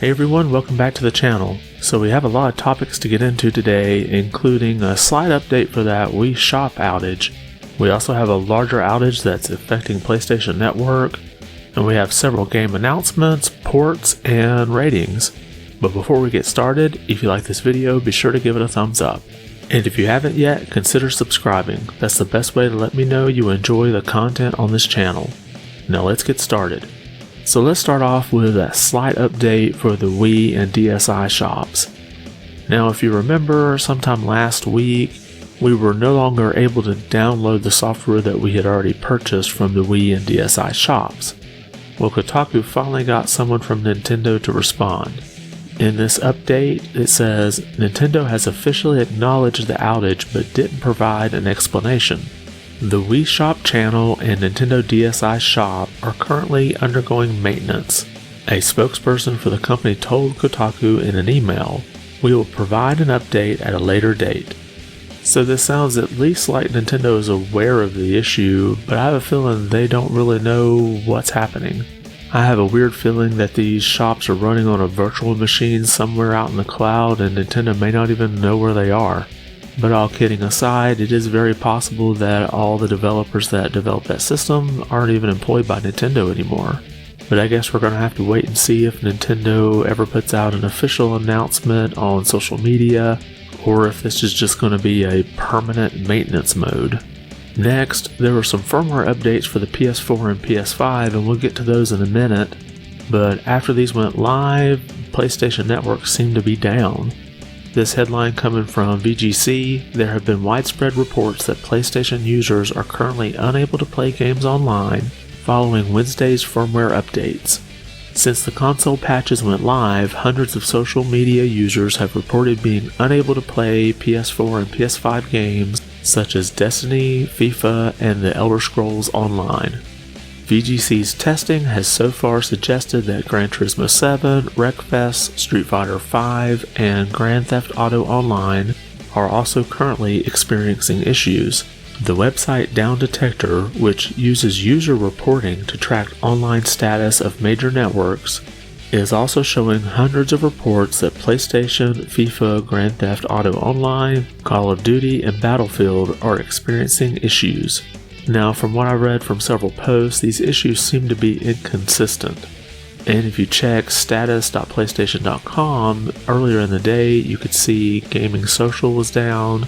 Hey everyone, welcome back to the channel. So we have a lot of topics to get into today, including a slight update for that Wii Shop outage. We also have a larger outage that's affecting PlayStation Network, and we have several game announcements, ports, and ratings. But before we get started, if you like this video, be sure to give it a thumbs up. And if you haven't yet, consider subscribing. That's the best way to let me know you enjoy the content on this channel. Now let's get started. So let's start off with a slight update for the Wii and DSi Shops. Now if you remember, sometime last week, we were no longer able to download the software that we had already purchased from the Wii and DSi Shops. Well, Kotaku finally got someone from Nintendo to respond. In this update, it says, Nintendo has officially acknowledged the outage but didn't provide an explanation. The Wii Shop channel and Nintendo DSi Shop are currently undergoing maintenance. A spokesperson for the company told Kotaku in an email, "We will provide an update at a later date." So this sounds at least like Nintendo is aware of the issue, but I have a feeling they don't really know what's happening. I have a weird feeling that these shops are running on a virtual machine somewhere out in the cloud and Nintendo may not even know where they are. But all kidding aside, it is very possible that all the developers that develop that system aren't even employed by Nintendo anymore. But I guess we're going to have to wait and see if Nintendo ever puts out an official announcement on social media, or if this is just going to be a permanent maintenance mode. Next, there were some firmware updates for the PS4 and PS5, and we'll get to those in a minute. But after these went live, PlayStation Network seemed to be down. This headline coming from VGC, there have been widespread reports that PlayStation users are currently unable to play games online following Wednesday's firmware updates. Since the console patches went live, hundreds of social media users have reported being unable to play PS4 and PS5 games such as Destiny, FIFA, and The Elder Scrolls Online. VGC's testing has so far suggested that Gran Turismo 7, Wreckfest, Street Fighter V, and Grand Theft Auto Online are also currently experiencing issues. The website Down Detector, which uses user reporting to track online status of major networks, is also showing hundreds of reports that PlayStation, FIFA, Grand Theft Auto Online, Call of Duty, and Battlefield are experiencing issues. Now, from what I read from several posts, these issues seem to be inconsistent. And if you check status.playstation.com, earlier in the day you could see Gaming Social was down,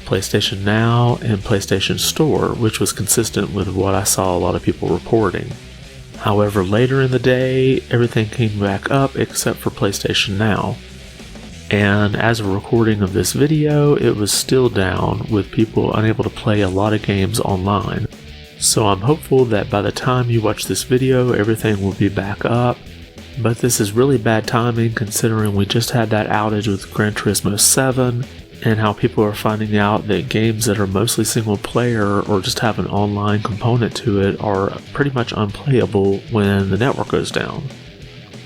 PlayStation Now, and PlayStation Store, which was consistent with what I saw a lot of people reporting. However, later in the day, everything came back up except for PlayStation Now. And as a recording of this video, it was still down, with people unable to play a lot of games online. So I'm hopeful that by the time you watch this video, everything will be back up. But this is really bad timing considering we just had that outage with Gran Turismo 7, and how people are finding out that games that are mostly single player or just have an online component to it are pretty much unplayable when the network goes down.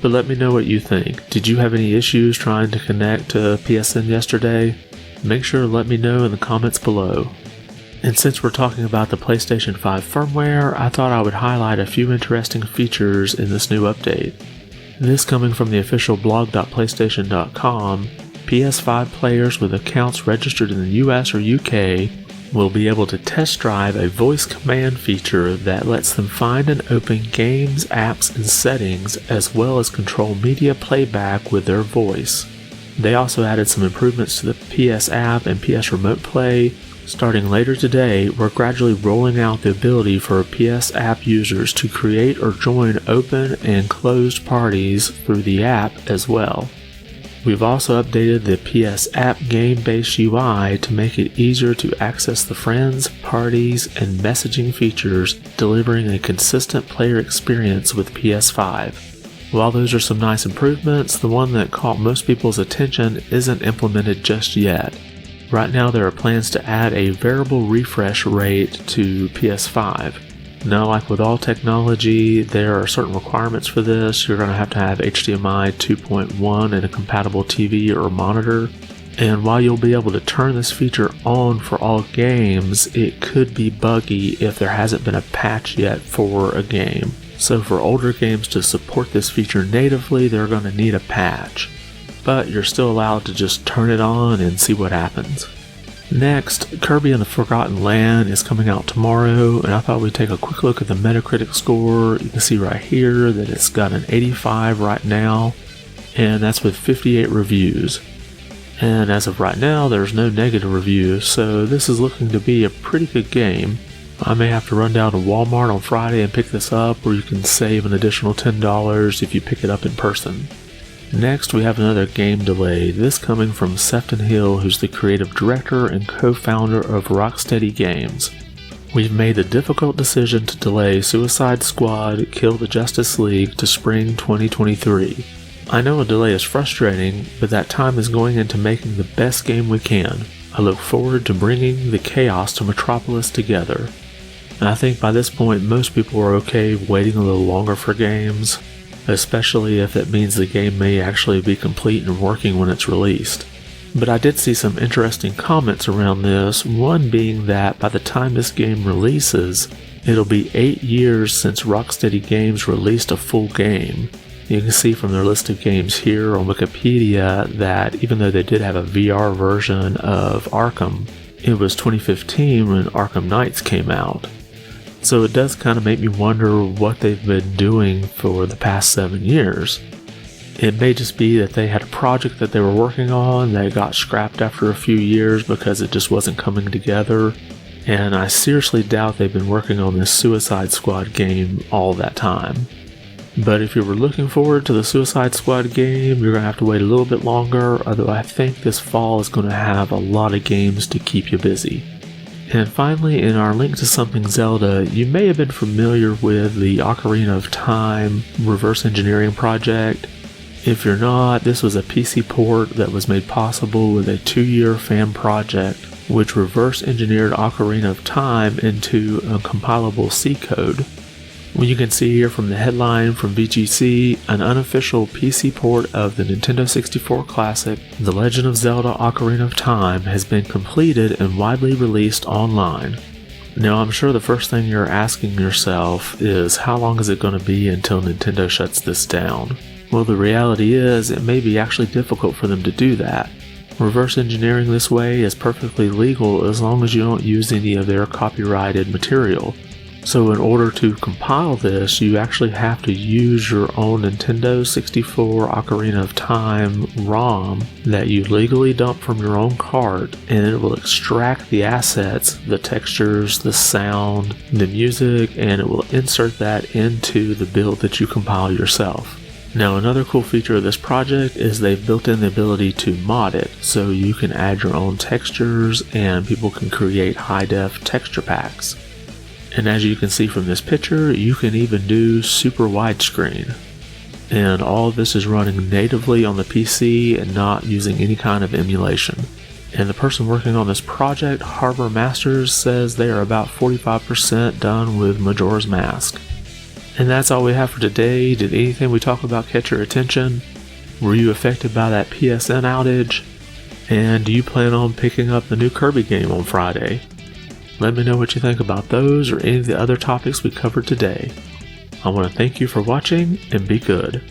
But let me know what you think. Did you have any issues trying to connect to PSN yesterday? Make sure to let me know in the comments below. And since we're talking about the PlayStation 5 firmware, I thought I would highlight a few interesting features in this new update. This coming from the official blog.playstation.com, PS5 players with accounts registered in the US or UK will be able to test drive a voice command feature that lets them find and open games, apps, and settings, as well as control media playback with their voice. They also added some improvements to the PS app and PS Remote Play. Starting later today, we're gradually rolling out the ability for PS app users to create or join open and closed parties through the app as well. We've also updated the PS app game-based UI to make it easier to access the friends, parties, and messaging features, delivering a consistent player experience with PS5. While those are some nice improvements, the one that caught most people's attention isn't implemented just yet. Right now there are plans to add a variable refresh rate to PS5. Now, like with all technology, there are certain requirements for this. You're going to have HDMI 2.1 and a compatible TV or monitor. And while you'll be able to turn this feature on for all games, it could be buggy if there hasn't been a patch yet for a game. So for older games to support this feature natively, they're going to need a patch. But you're still allowed to just turn it on and see what happens. Next, Kirby and the Forgotten Land is coming out tomorrow, and I thought we'd take a quick look at the Metacritic score. You can see right here that it's got an 85 right now, and that's with 58 reviews. And as of right now, there's no negative reviews, so this is looking to be a pretty good game. I may have to run down to Walmart on Friday and pick this up, or you can save an additional $10 if you pick it up in person. Next, we have another game delay, this coming from Sefton Hill, who's the creative director and co-founder of Rocksteady Games. We've made the difficult decision to delay Suicide Squad Kill the Justice League to spring 2023. I know a delay is frustrating, but that time is going into making the best game we can. I look forward to bringing the chaos to Metropolis together. And I think by this point most people are okay waiting a little longer for games, especially if it means the game may actually be complete and working when it's released. But I did see some interesting comments around this, one being that by the time this game releases, it'll be 8 years since Rocksteady Games released a full game. You can see from their list of games here on Wikipedia that even though they did have a VR version of Arkham, it was 2015 when Arkham Knights came out. So it does kind of make me wonder what they've been doing for the past 7 years. It may just be that they had a project that they were working on that got scrapped after a few years because it just wasn't coming together, and I seriously doubt they've been working on this Suicide Squad game all that time. But if you were looking forward to the Suicide Squad game, you're going to have to wait a little bit longer, although I think this fall is going to have a lot of games to keep you busy. And finally, in our Link to Something Zelda, you may have been familiar with the Ocarina of Time reverse engineering project. If you're not, this was a PC port that was made possible with a 2-year fan project, which reverse engineered Ocarina of Time into a compilable C code. Well, you can see here from the headline from VGC, an unofficial PC port of the Nintendo 64 classic, The Legend of Zelda Ocarina of Time, has been completed and widely released online. Now, I'm sure the first thing you're asking yourself is how long is it going to be until Nintendo shuts this down? Well, the reality is it may be actually difficult for them to do that. Reverse engineering this way is perfectly legal as long as you don't use any of their copyrighted material. So in order to compile this, you actually have to use your own Nintendo 64 Ocarina of Time ROM that you legally dump from your own cart, and it will extract the assets, the textures, the sound, the music, and it will insert that into the build that you compile yourself. Now, another cool feature of this project is they've built in the ability to mod it, so you can add your own textures and people can create high-def texture packs. And as you can see from this picture, you can even do super widescreen. And all of this is running natively on the PC and not using any kind of emulation. And the person working on this project, Harbor Masters, says they are about 45% done with Majora's Mask. And that's all we have for today. Did anything we talk about catch your attention? Were you affected by that PSN outage? And do you plan on picking up the new Kirby game on Friday? Let me know what you think about those or any of the other topics we covered today. I want to thank you for watching and be good.